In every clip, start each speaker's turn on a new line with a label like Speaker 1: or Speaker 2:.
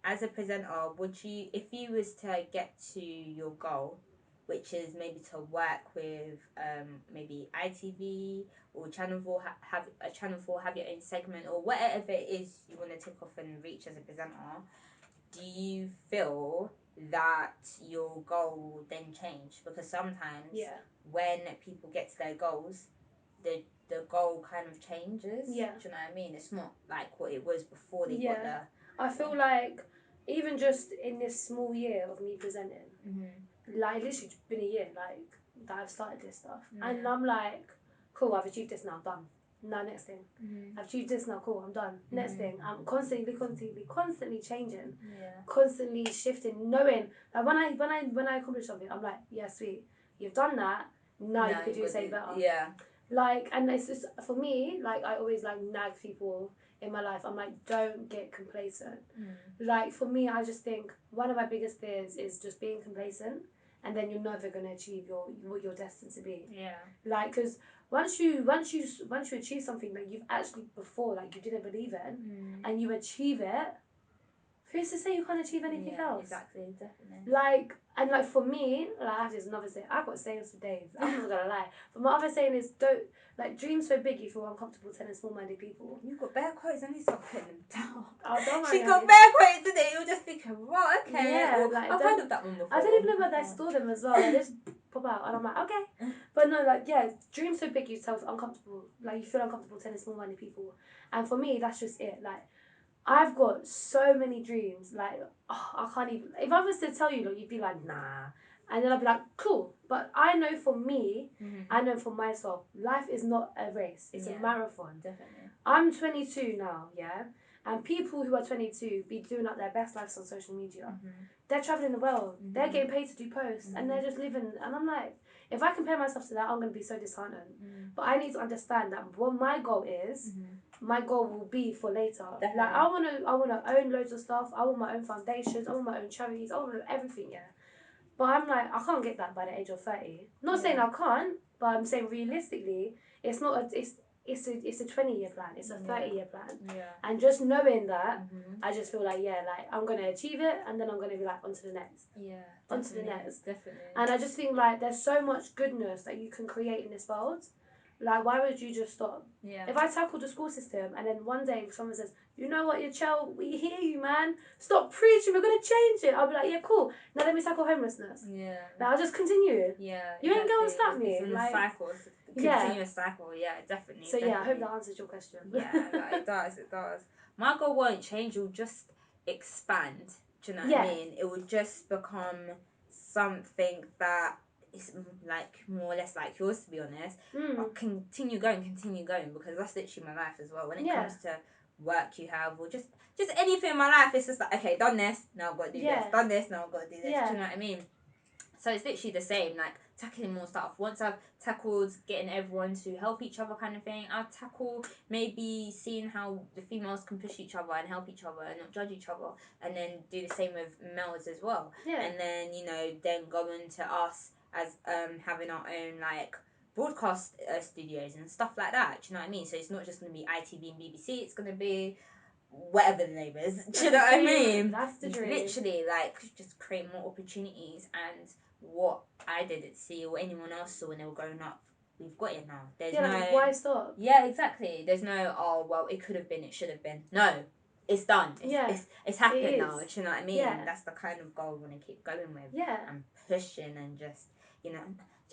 Speaker 1: as a presenter, would you, if you was to get to your goal, which is maybe to work with maybe ITV or Channel 4, have a Channel 4, have your own segment, or whatever it is you want to take off and reach as a presenter, do you feel that your goal will then change? Because sometimes when people get to their goals, the goal kind of changes.
Speaker 2: Yeah.
Speaker 1: Do you know what I mean? It's not like what it was before they got there.
Speaker 2: I feel like even just in this small year of me presenting, like literally been a year like that I've started this stuff, and I'm like, cool, I've achieved this now, I'm done. Now next thing, I've achieved this now, cool, I'm done. Next thing, I'm constantly changing, constantly shifting, knowing that when I accomplish something, I'm like, yeah, sweet, you've done that. Now you could do something better.
Speaker 1: Yeah.
Speaker 2: Like, and it's just for me, like I always like nag people in my life. I'm like, don't get complacent. Like for me, I just think one of my biggest fears is just being complacent, and then you're never gonna achieve what you're destined to be.
Speaker 1: Yeah.
Speaker 2: Like, because once you achieve something that you've actually before like you didn't believe in, and you achieve it, who's to say you can't achieve anything else?
Speaker 1: Exactly, definitely.
Speaker 2: Like, and like for me, like I have this another saying. I've got sayings for days. I'm not gonna lie. But my other saying is, don't like dream so big you feel uncomfortable telling small-minded people.
Speaker 1: You've got bare quotes. I need to start putting them down.
Speaker 2: Oh, don't worry.
Speaker 1: She got bare quotes today. You're just thinking, right, okay.
Speaker 2: Yeah, like,
Speaker 1: I've heard of that one before.
Speaker 2: I don't even know whether I store them as well. Like, they just pop out, and I'm like, okay. But no, like, yeah, dream so big you feel uncomfortable. Like, you feel uncomfortable telling small-minded people. And for me, that's just it. Like, I've got so many dreams. Like, I can't even. If I was to tell you, like, you'd be like, nah. And then I'd be like, cool. But I know for me, I know for myself, life is not a race. It's a marathon.
Speaker 1: Definitely.
Speaker 2: I'm 22 now, yeah? And people who are 22 be doing up their best lives on social media. They're traveling the world. They're getting paid to do posts. And they're just living. And I'm like, if I compare myself to that, I'm going to be so disheartened. But I need to understand that what my goal is, my goal will be for later.
Speaker 1: Definitely.
Speaker 2: Like, I wanna own loads of stuff. I want my own foundations. I want my own charities. I want everything, yeah. But I'm like, I can't get that by the age of 30. Not saying I can't, but I'm saying realistically, it's not a, it's a 20-year plan. It's a 30-year plan.
Speaker 1: Yeah.
Speaker 2: And just knowing that, I just feel like, yeah, like I'm going to achieve it, and then I'm going to be like, on to the next.
Speaker 1: Yeah.
Speaker 2: On to the next.
Speaker 1: Definitely.
Speaker 2: And I just think like there's so much goodness that you can create in this world. Like, why would you just stop?
Speaker 1: Yeah.
Speaker 2: If I tackle the school system and then one day someone says, you know what, Chel, we hear you, man. Stop preaching, we're going to change it. I'll be like, yeah, cool. Now let me tackle homelessness.
Speaker 1: Yeah.
Speaker 2: Like, I'll just continue.
Speaker 1: Yeah.
Speaker 2: You ain't going to stop me.
Speaker 1: It's
Speaker 2: like,
Speaker 1: a cycle. It's a continuous cycle. Yeah, definitely.
Speaker 2: So, yeah, I hope that answers your question.
Speaker 1: Yeah, like, it does. My goal won't change. It'll just expand. Do you know what I mean? It will just become something that is like more or less like yours, to be honest. I'll continue going because that's literally my life as well. When it comes to work you have, or just anything in my life, it's just like, okay, done this, now I've got to do this. Done this, now I've got to do this. Do you know what I mean? So it's literally the same, like tackling more stuff. Once I've tackled getting everyone to help each other kind of thing, I'll tackle maybe seeing how the females can push each other and help each other and not judge each other, and then do the same with males as well. And then, then go into us as having our own like broadcast studios and stuff like that. Do you know what I mean? So it's not just going to be ITV and BBC, it's going to be whatever the name is. Do you know what I mean?
Speaker 2: That's the dream.
Speaker 1: Literally, like, just create more opportunities. And what I didn't see or anyone else saw when they were growing up, we've got it now. There's no,
Speaker 2: like, why stop?
Speaker 1: Yeah, exactly. There's no, oh well, it could have been, it should have been. No, it's done. It's happened now. Do you know what I mean? That's the kind of goal I want to keep going with. And pushing and just,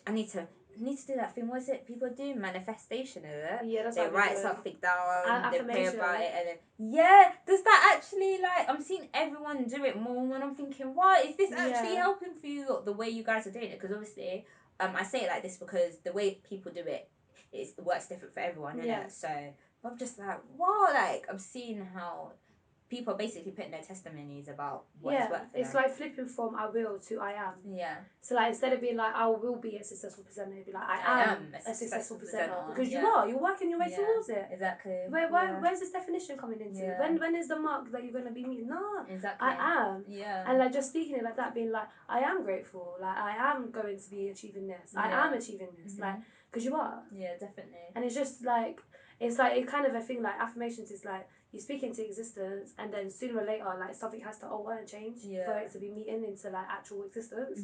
Speaker 1: I need to do that thing. What is it people do? Manifestation, is it?
Speaker 2: Yeah, that's
Speaker 1: they write something down, they pray about it, and then does that actually, like, I'm seeing everyone do it more, and I'm thinking, why is this actually helping for you the way you guys are doing it? Because obviously, I say it like this because the way people do it, it works different for everyone, innit? So I'm just like, wow, like, I'm seeing how people are basically putting their testimonies about what has worked for
Speaker 2: it's
Speaker 1: them.
Speaker 2: like flipping from I will to I am.
Speaker 1: Yeah.
Speaker 2: So like instead of being like I will be a successful presenter, it'd be like I am a successful presenter. Because you're working your way towards it.
Speaker 1: Exactly.
Speaker 2: Where's this definition coming into? When is the mark that you're gonna be meeting? No.
Speaker 1: Exactly.
Speaker 2: I am.
Speaker 1: Yeah.
Speaker 2: And like just speaking it like that, being like I am grateful. Like I am going to be achieving this. I am achieving this. Like because you are.
Speaker 1: Yeah, definitely.
Speaker 2: And it's just like it's like it kind of a thing like affirmations is like you speak into existence and then sooner or later like something has to alter and change for it to be meeting into like actual existence.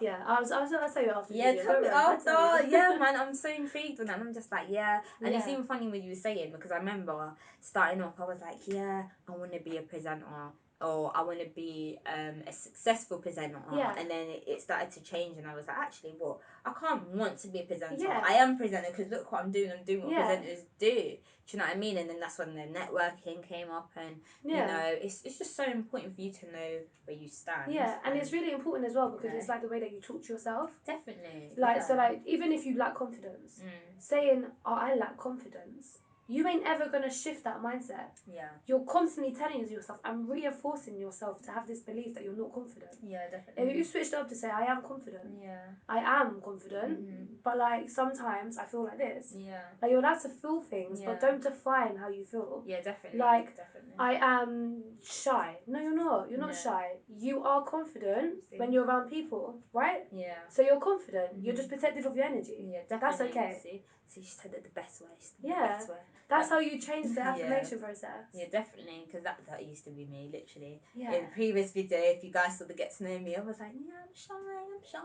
Speaker 2: Yeah, I'll tell you after.
Speaker 1: Yeah, tell me. Oh God, yeah, man, I'm so intrigued with that. I'm just like, yeah, and it's even funny when you were saying, because I remember starting off, I was like, yeah, I want to be a presenter, or I want to be a successful presenter, and then it started to change, and I was like, actually, well, I can't want to be a presenter. I am presenter because look what I'm doing. I'm doing what presenters do. Do you know what I mean? And then that's when the networking came up, and you know, it's just so important for you to know where you stand.
Speaker 2: Yeah, and it's really important as well because it's like the way that you talk to yourself.
Speaker 1: Definitely.
Speaker 2: Like so, like even if you lack confidence, saying, "Oh, I lack confidence," you ain't ever gonna shift that mindset.
Speaker 1: Yeah.
Speaker 2: You're constantly telling yourself and reinforcing yourself to have this belief that you're not confident.
Speaker 1: Yeah, definitely.
Speaker 2: If you switched up to say, I am confident.
Speaker 1: Yeah.
Speaker 2: I am confident, but like sometimes I feel like this.
Speaker 1: Yeah.
Speaker 2: Like you're allowed to feel things, but don't define how you feel.
Speaker 1: Yeah, definitely.
Speaker 2: Like,
Speaker 1: definitely.
Speaker 2: I am shy. No, you're not. You're not shy. You are confident when you're around people, right?
Speaker 1: Yeah.
Speaker 2: So you're confident. You're just protective of your energy.
Speaker 1: Yeah, definitely.
Speaker 2: That's okay.
Speaker 1: See, she said it the best way.
Speaker 2: The best way. That's how you change the affirmation process.
Speaker 1: Yeah, definitely, because that used to be me, literally.
Speaker 2: Yeah.
Speaker 1: In the previous video, if you guys saw the get to know me, I was like, yeah, I'm shy.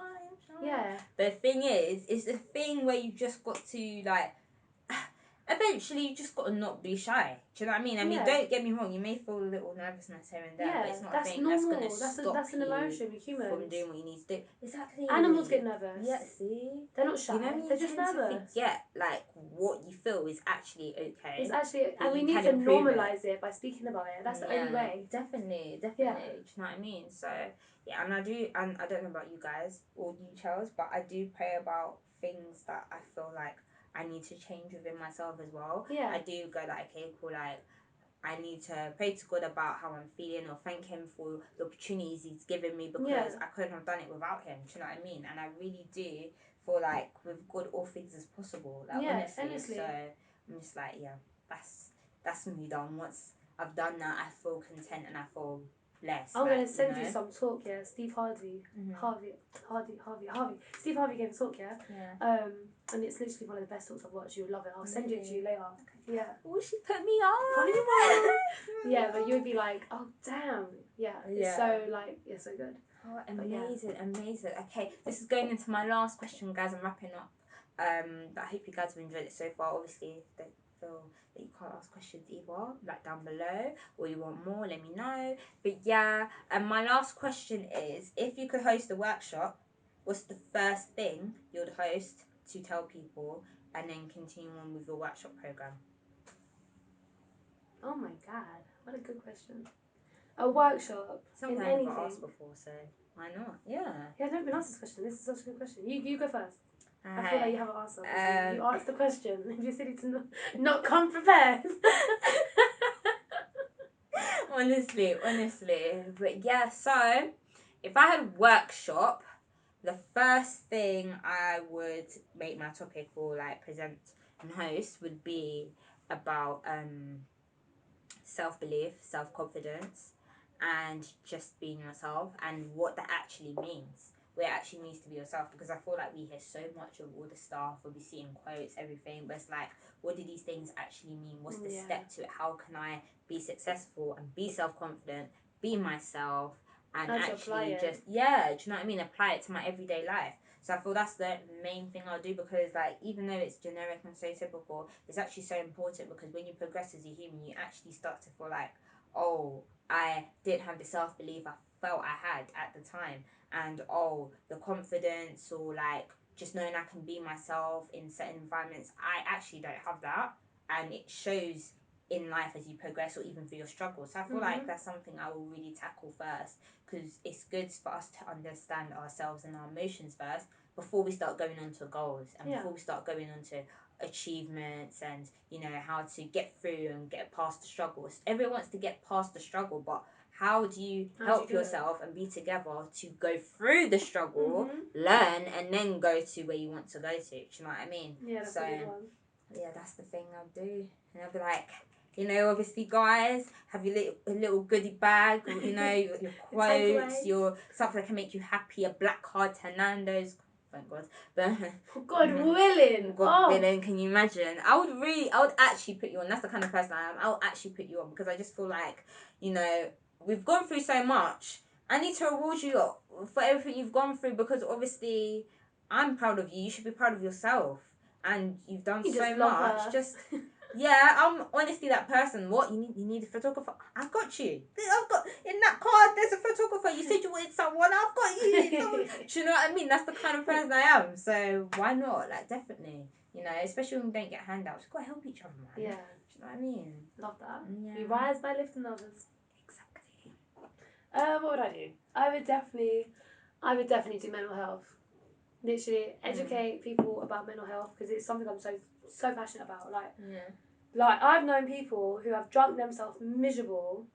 Speaker 2: Yeah.
Speaker 1: But the thing is, it's a thing where you just got to, like, eventually you just got to not be shy. Do you know what I mean? I mean, don't get me wrong, you may feel a little nervousness here and there, but it's not a thing that's going to stop
Speaker 2: that's an emotion with
Speaker 1: you
Speaker 2: humans.
Speaker 1: from doing what you need to do. Exactly.
Speaker 2: Animals get nervous.
Speaker 1: Yeah, see?
Speaker 2: They're not shy.
Speaker 1: You know,
Speaker 2: they're just nervous.
Speaker 1: To forget, like, what you feel is actually okay.
Speaker 2: It's actually, and we need to normalise it by speaking about it. That's the only way.
Speaker 1: Definitely. Yeah. Do you know what I mean? So, yeah, and I don't know about you guys or you, Chels, but I do pray about things that I feel like I need to change within myself as well.
Speaker 2: Yeah.
Speaker 1: I do go like, okay, cool, like, I need to pray to God about how I'm feeling or thank Him for the opportunities He's given me because I couldn't have done it without Him. Do you know what I mean? And I really do feel like with God, all things is possible. Like, honestly. So I'm just like, yeah, that's me done. Once I've done that, I feel content and I feel blessed.
Speaker 2: I'm gonna send you some talk, Steve Harvey. Steve Harvey gave a talk, and it's literally one of the best talks I've watched. You'll love it. I'll send it to you later. Okay. Yeah.
Speaker 1: Oh, she put me on.
Speaker 2: Yeah, but you'd be like, oh damn. Yeah. It's so like, it's so good.
Speaker 1: Oh, amazing. Okay, this is going into my last question, guys. I'm wrapping up. I hope you guys have enjoyed it so far. Obviously, if they feel that you can't ask questions either, like down below, or you want more, let me know. But yeah, and my last question is, if you could host a workshop, what's the first thing you'd host to tell people, and then continue on with your workshop program?
Speaker 2: Oh my god, what a good question. A workshop
Speaker 1: Something I've never asked before, so why not? Yeah.
Speaker 2: Yeah, I've never been asked this question. This is such a good question. You go first. I feel like you have an answer. You asked the question. You're silly to not come prepared.
Speaker 1: honestly. But yeah, so if I had a workshop, the first thing I would make my topic or like present and host would be about self-belief, self-confidence, and just being yourself and what that actually means. What it actually means to be yourself, because I feel like we hear so much of all the stuff, or we see in quotes, everything, but it's like, what do these things actually mean? What's the step to it? How can I be successful and be self-confident, be myself, and actually just, do you know what I mean? Apply it to my everyday life. So I feel that's the main thing I'll do, because like, even though it's generic and so typical, it's actually so important, because when you progress as a human, you actually start to feel like, oh, I didn't have the self-belief I felt I had at the time, and oh, the confidence, or like just knowing I can be myself in certain environments, I actually don't have that, and it shows in life as you progress, or even through your struggles. So I feel like that's something I will really tackle first, because it's good for us to understand ourselves and our emotions first before we start going on to goals, and before we start going on to achievements, and you know, how to get through and get past the struggles. Everyone wants to get past the struggle, but how do you help yourself and be together to go through the struggle, learn, and then go to where you want to go to? Do you know what I mean?
Speaker 2: Yeah, that's a good one.
Speaker 1: Yeah, that's the thing I'll do. And I'll be like, you know, obviously, guys, have your little goodie bag, or, you know, your quotes, your something that can make you happy, a black card to Nando's. thank God. But
Speaker 2: God willing.
Speaker 1: God willing, can you imagine? I would actually put you on. That's the kind of person I am. I would actually put you on because I just feel like, you know, we've gone through so much. I need to reward you for everything you've gone through because obviously I'm proud of you. You should be proud of yourself. And you've done so much. Just yeah, I'm honestly that person. What you need a photographer? I've got you. I've got in that card. There's a photographer. You said you wanted someone. I've got you. Do you know what I mean? That's the kind of person I am. So why not? Like definitely. You know, especially when we don't get handouts, we've got to help each other, man.
Speaker 2: Yeah.
Speaker 1: Do you know what I mean?
Speaker 2: Love that.
Speaker 1: Yeah.
Speaker 2: We rise by lifting others.
Speaker 1: Exactly.
Speaker 2: What would I do? I would definitely do mental health. Literally educate people about mental health because it's something I'm so passionate about. Like I've known people who have drunk themselves miserable.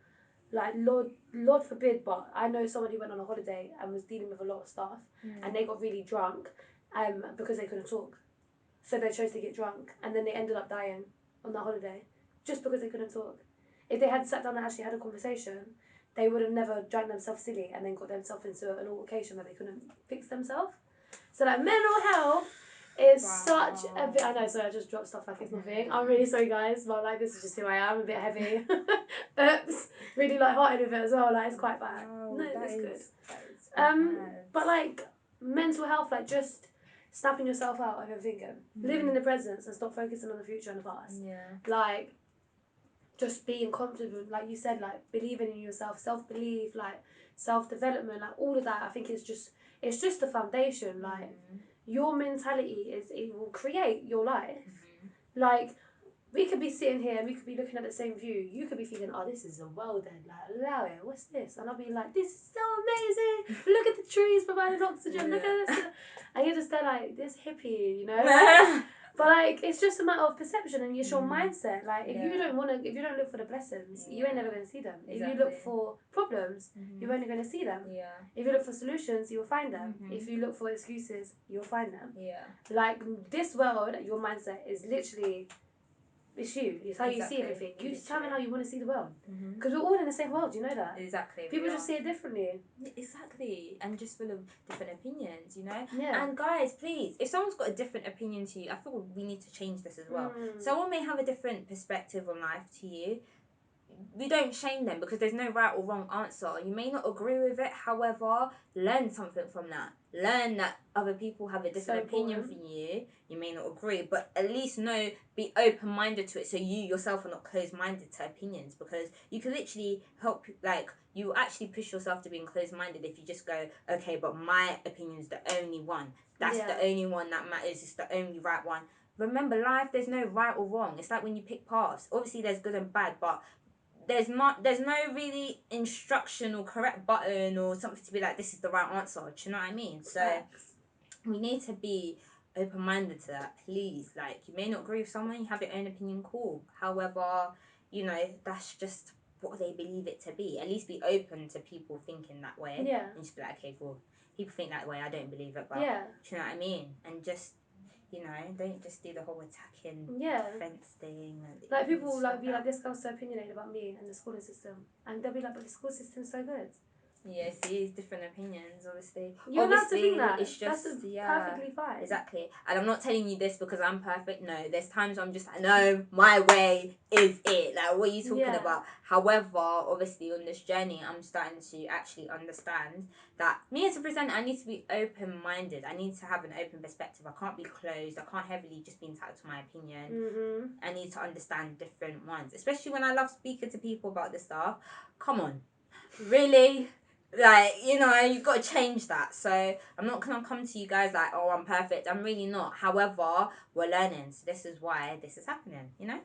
Speaker 2: Like Lord forbid, but I know someone who went on a holiday and was dealing with a lot of stuff, and they got really drunk, because they couldn't talk, so they chose to get drunk, and then they ended up dying on that holiday, just because they couldn't talk. If they had sat down and actually had a conversation, they would have never drank themselves silly and then got themselves into an altercation where they couldn't fix themselves. So like mental health is such a bit. I know, sorry, I just dropped stuff like it's nothing. I'm really sorry, guys, but like this is just who I am. A bit heavy. Oops. Really light-hearted with it as well. Like it's quite bad. No, that's good. But like mental health, like just snapping yourself out of everything, living in the present and stop focusing on the future and the past.
Speaker 1: Yeah.
Speaker 2: Like just being confident, like you said, like believing in yourself, self-belief, like self-development, like all of that. I think it's just the foundation. Like your mentality it will create your life. Like we could be sitting here and we could be looking at the same view. You could be thinking, oh, this is a world then, like allow it, what's this? And I'll be like, this is so amazing, look at the trees providing oxygen, look at this, and you're just there like this hippie, you know. But like it's just a matter of perception and it's your mindset. Like if you don't look for the blessings, you ain't never gonna see them. Exactly. If you look for problems, you're only gonna see them. Yeah. If you look for solutions, you'll find them. If you look for excuses, you'll find them. Yeah. Like this world, your mindset is literally, it's you. It's how you see everything. You determine how you want to see the world. Because we're all in the same world. You know that. Exactly. People just see it differently.
Speaker 1: Exactly, and just full of different opinions. You know. Yeah. And guys, please, if someone's got a different opinion to you, I feel we need to change this as well. Someone may have a different perspective on life to you. We don't shame them because there's no right or wrong answer. You may not agree with it, however, learn something from that. Learn that other people have a different opinion from you. You may not agree, but at least be open-minded to it so you yourself are not closed-minded to opinions, because you can literally help, like, you actually push yourself to being closed-minded if you just go, okay, but my opinion is the only one. That's the only one that matters. It's the only right one. Remember, life, there's no right or wrong. It's like when you pick paths. Obviously, there's good and bad, but there's no really instruction or correct button or something to be like, this is the right answer. Do you know what I mean? So we need to be open-minded to that, please. Like, you may not agree with someone, you have your own opinion, cool. However, you know, that's just what they believe it to be. At least be open to people thinking that way. Yeah. And just be like, okay, cool, people think that way, I don't believe it, but do you know what I mean? And just, you know, don't just do the whole attacking defense thing.
Speaker 2: Like people like be like, this girl's so opinionated about me and the schooling system, and they'll be like, but the school system's so good.
Speaker 1: Yeah, see, it's different opinions, obviously.
Speaker 2: You're allowed to think that.
Speaker 1: It's just,
Speaker 2: that's perfectly fine.
Speaker 1: Exactly. And I'm not telling you this because I'm perfect. No, there's times I'm just like, no, my way is it. Like, what are you talking about? However, obviously, on this journey, I'm starting to actually understand that me as a presenter, I need to be open-minded. I need to have an open perspective. I can't be closed. I can't heavily just be entitled to my opinion. I need to understand different ones. Especially when I love speaking to people about this stuff. Come on. Really? Like, you know, you've got to change that. So I'm not going to come to you guys like, oh, I'm perfect. I'm really not. However, we're learning. So this is why this is happening, you know?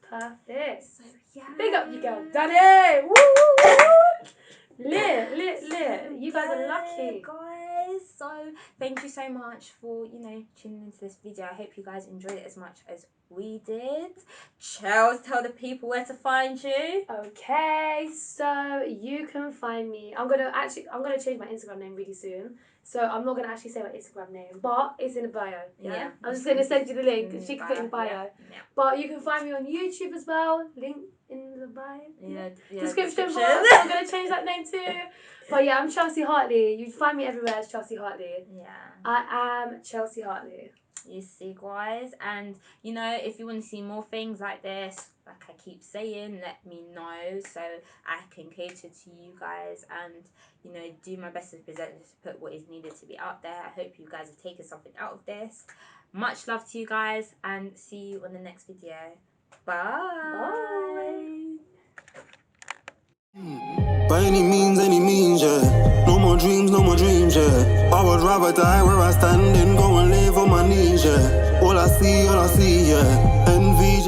Speaker 2: Perfect.
Speaker 1: So, yeah.
Speaker 2: Big up you girl. Done it. Woo, woo, woo. Lit. You guys are lucky.
Speaker 1: Guys. So thank you so much for, you know, tuning into this video. I hope you guys enjoyed it as much as we did. Chels, tell the people where to find you.
Speaker 2: Okay, so you can find me. I'm gonna change my Instagram name really soon. So I'm not gonna actually say my Instagram name, but it's in the bio. Yeah. I'm just gonna send you the link. She can put it in the bio. Yeah. But you can find me on YouTube as well. Link in the bio. Yeah. Description box. I'm gonna change that name too. But yeah, I'm Chelsea Hartley. You find me everywhere as Chelsea Hartley.
Speaker 1: Yeah.
Speaker 2: I am Chelsea Hartley.
Speaker 1: You see, guys, and you know, if you want to see more things like this, like I keep saying, let me know so I can cater to you guys and, you know, do my best to present, to put what is needed to be out there. I hope you guys have taken something out of this. Much love to you guys, and see you on the next video. Bye.
Speaker 3: By any means, yeah. No more dreams, yeah. I would rather die where I stand than go and live on my knees, yeah. All I see, yeah. Envy,